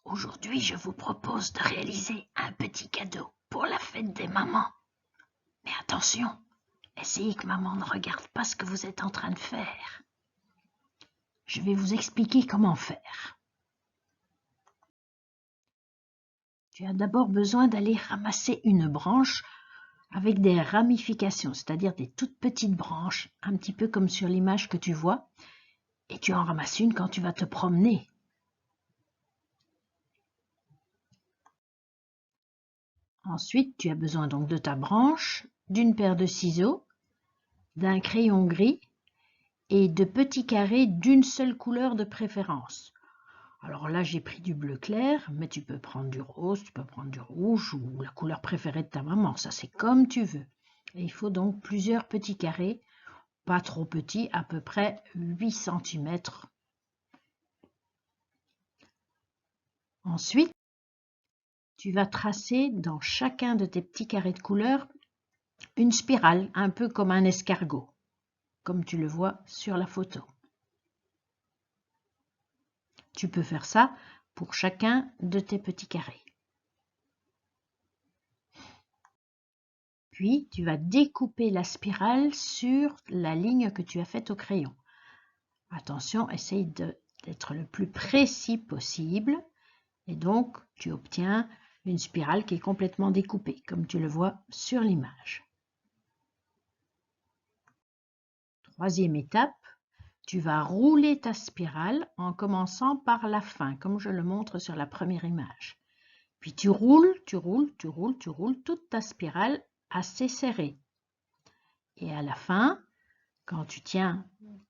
Aujourd'hui, je vous propose de réaliser un petit cadeau pour la fête des mamans. Mais attention, essayez que maman ne regarde pas ce que vous êtes en train de faire. Je vais vous expliquer comment faire. Tu as d'abord besoin d'aller ramasser une branche avec des ramifications, c'est-à-dire des toutes petites branches, un petit peu comme sur l'image que tu vois, et tu en ramasses une quand tu vas te promener. Ensuite, tu as besoin donc de ta branche, d'une paire de ciseaux, d'un crayon gris et de petits carrés d'une seule couleur de préférence. Alors là, j'ai pris du bleu clair, mais tu peux prendre du rose, tu peux prendre du rouge ou la couleur préférée de ta maman. Ça, c'est comme tu veux. Et il faut donc plusieurs petits carrés, pas trop petits, à peu près 8 cm. Ensuite, tu vas tracer dans chacun de tes petits carrés de couleur une spirale, un peu comme un escargot, comme tu le vois sur la photo. Tu peux faire ça pour chacun de tes petits carrés. Puis, tu vas découper la spirale sur la ligne que tu as faite au crayon. Attention, essaye d'être le plus précis possible. Et donc, tu obtiens une spirale qui est complètement découpée, comme tu le vois sur l'image. Troisième étape, tu vas rouler ta spirale en commençant par la fin, comme je le montre sur la première image. Puis tu roules toute ta spirale assez serrée. Et à la fin, quand tu tiens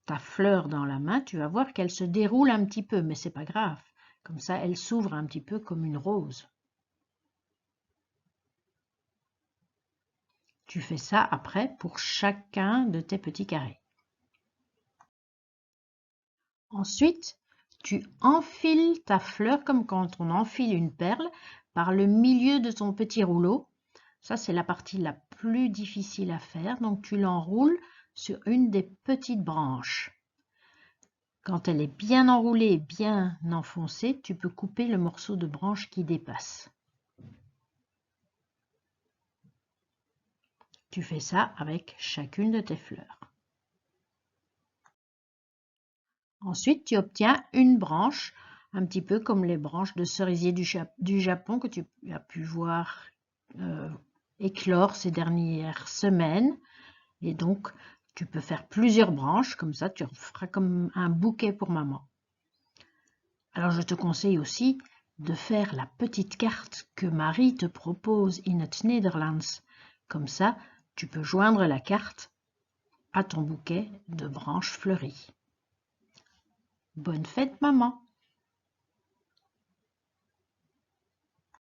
ta fleur dans la main, tu vas voir qu'elle se déroule un petit peu, mais c'est pas grave. Comme ça, elle s'ouvre un petit peu comme une rose. Tu fais ça après pour chacun de tes petits carrés. Ensuite, tu enfiles ta fleur comme quand on enfile une perle par le milieu de ton petit rouleau. Ça, c'est la partie la plus difficile à faire. Donc, tu l'enroules sur une des petites branches. Quand elle est bien enroulée et bien enfoncée, tu peux couper le morceau de branche qui dépasse. Tu fais ça avec chacune de tes fleurs. Ensuite, tu obtiens une branche, un petit peu comme les branches de cerisier du Japon que tu as pu voir éclore ces dernières semaines. Et donc, tu peux faire plusieurs branches, comme ça tu feras comme un bouquet pour maman. Alors, je te conseille aussi de faire la petite carte que Marie te propose in het Nederlands. Comme ça, tu peux joindre la carte à ton bouquet de branches fleuries. Bonne fête, maman!